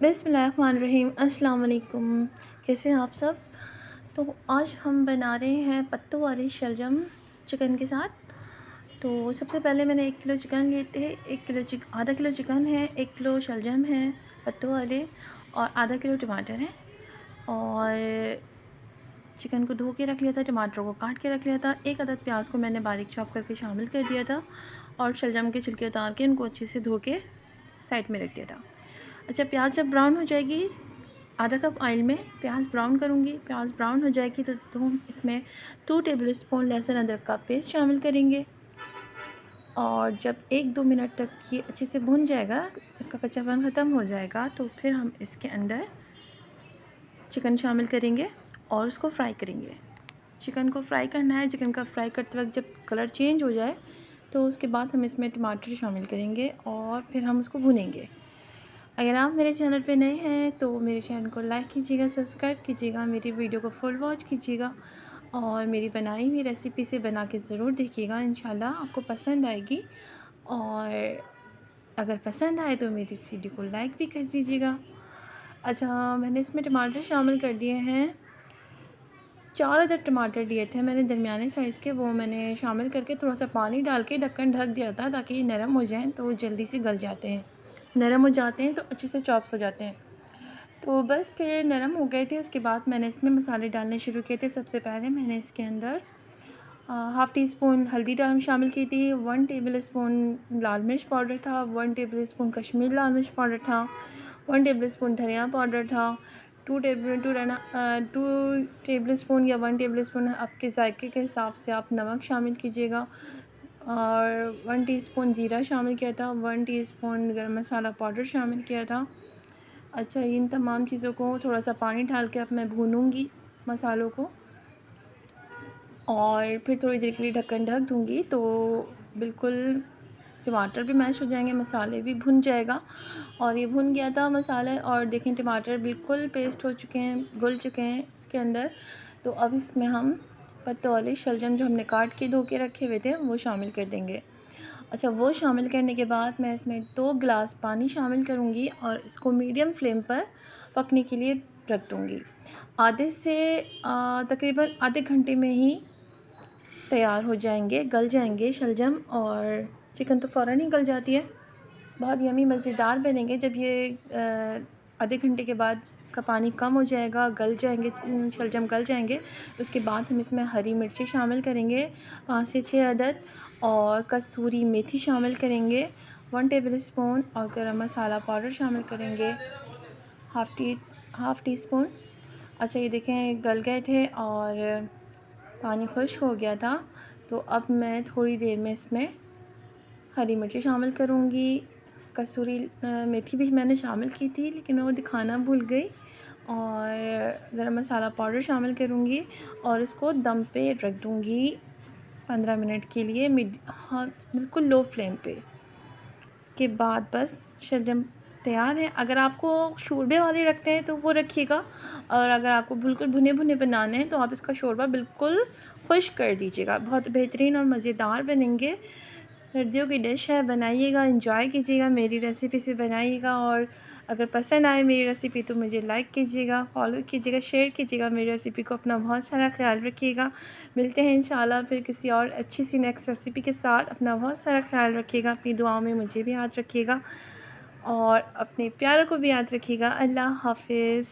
बिस्मिल्लाहिर्रहमानिर्रहीम। अस्सलाम वालेकुम। कैसे हैं आप सब? तो आज हम बना रहे हैं पत्तों वाली शलजम चिकन के साथ। तो सबसे पहले मैंने 1 किलो चिकन लिए थे। आधा किलो चिकन है, 1 किलो शलजम है पत्तों वाले, और आधा किलो टमाटर हैं। और चिकन को धो के रख लिया था, टमाटर को काट के रख लिया था। 1 अदद प्याज को मैंने बारीक चॉप करके शामिल कर दिया था, और शलजम के छिलके उतार के उनको अच्छे से धो के साइड में रख दिया था। अच्छा, प्याज जब ब्राउन हो जाएगी, आधा कप ऑयल में प्याज ब्राउन करूँगी। प्याज ब्राउन हो जाएगी तो हम इसमें 2 टेबल स्पून लहसुन अदरक का पेस्ट शामिल करेंगे। और जब 1-2 मिनट तक ये अच्छे से भुन जाएगा, इसका कच्चापन ख़त्म हो जाएगा, तो फिर हम इसके अंदर चिकन शामिल करेंगे और उसको फ्राई करेंगे। चिकन को फ्राई करना है। चिकन का फ्राई करते वक्त जब कलर चेंज हो जाए, तो उसके बाद हम इसमें टमाटर शामिल करेंगे और फिर हम उसको भुनेंगे। अगर आप मेरे चैनल पे नए हैं तो मेरे चैनल को लाइक कीजिएगा, सब्सक्राइब कीजिएगा, मेरी वीडियो को फुल वॉच कीजिएगा और मेरी बनाई हुई रेसिपी से बना के ज़रूर देखिएगा। इंशाल्लाह आपको पसंद आएगी। और अगर पसंद आए तो मेरी वीडियो को लाइक भी कर दीजिएगा। अच्छा, मैंने इसमें टमाटर शामिल कर दिए हैं। 4 अदद टमाटर लिए थे मैंने, दरमियाने साइज़ के। वो मैंने शामिल करके थोड़ा सा पानी डाल के ढक्कन ढक दिया था, ताकि ये नरम हो जाएँ तो जल्दी से गल जाते हैं। नरम हो जाते हैं तो अच्छे से चॉप्स हो जाते हैं। तो बस फिर नरम हो गए थे। उसके बाद मैंने इसमें मसाले डालने शुरू किए थे। सबसे पहले मैंने इसके अंदर हाफ़ टी स्पून हल्दी शामिल की थी, 1 टेबल स्पून लाल मिर्च पाउडर था, 1 टेबल स्पून कश्मीरी लाल मिर्च पाउडर था, 1 टेबल स्पून धनिया पाउडर था, 2 टेबल स्पून या 1 टेबल स्पून आपके जायके के हिसाब से आप नमक शामिल कीजिएगा, और 1 टीस्पून ज़ीरा शामिल किया था, 1 टीस्पून गरम मसाला पाउडर शामिल किया था। अच्छा, इन तमाम चीज़ों को थोड़ा सा पानी डाल के अब मैं भूनूंगी मसालों को, और फिर थोड़ी देर के लिए ढक्कन ढक दूँगी। तो बिल्कुल टमाटर भी मैश हो जाएंगे, मसाले भी भुन जाएगा। और ये भुन गया था मसाला, और देखें टमाटर बिल्कुल पेस्ट हो चुके हैं, घुल चुके हैं इसके अंदर। तो अब इसमें हम पत्तों वाले शलजम जो हमने काट के धो के रखे हुए थे वो शामिल कर देंगे। अच्छा, वो शामिल करने के बाद मैं इसमें 2 गिलास पानी शामिल करूँगी और इसको मीडियम फ्लेम पर पकने के लिए रख दूँगी। आधे से तकरीबन आधे घंटे में ही तैयार हो जाएंगे, गल जाएंगे शलजम, और चिकन तो फ़ौरन ही गल जाती है। बहुत यमी मज़ेदार बनेंगे। जब ये आधे घंटे के बाद इसका पानी कम हो जाएगा, गल जाएंगे, शलजम गल जाएंगे, उसके बाद हम इसमें हरी मिर्ची शामिल करेंगे 5 से 6 अदद, और कसूरी मेथी शामिल करेंगे 1 टेबल स्पून, और गरम मसाला पाउडर शामिल करेंगे हाफ़ टी स्पून। अच्छा, ये देखें गल गए थे और पानी खुश्क हो गया था। तो अब मैं थोड़ी देर में इसमें हरी मिर्ची शामिल करूँगी। कसूरी मेथी भी मैंने शामिल की थी, लेकिन मैं वो दिखाना भूल गई। और गरम मसाला पाउडर शामिल करूँगी और इसको दम पे रख दूँगी 15 मिनट के लिए, बिल्कुल लो फ्लेम पे। उसके बाद बस शलजम तैयार है। अगर आपको शोरबे वाले रखते हैं तो वो रखिएगा, और अगर आपको बिल्कुल भुने भुने बनाने हैं तो आप इसका शोरबा बिल्कुल खुश्क कर दीजिएगा। बहुत बेहतरीन और मज़ेदार बनेंगे। सर्दियों की डिश है, बनाइएगा, एंजॉय कीजिएगा, मेरी रेसिपी से बनाइएगा। और अगर पसंद आए मेरी रेसिपी तो मुझे लाइक कीजिएगा, फॉलो कीजिएगा, शेयर कीजिएगा मेरी रेसिपी को। अपना बहुत सारा ख्याल रखिएगा। मिलते हैं इंशाल्लाह फिर किसी और अच्छी सी नेक्स्ट रेसिपी के साथ। अपना बहुत सारा ख्याल रखिएगा, अपनी दुआओं में मुझे भी याद रखिएगा और अपने प्यारों को भी याद रखिएगा। अल्लाह हाफ़िज़।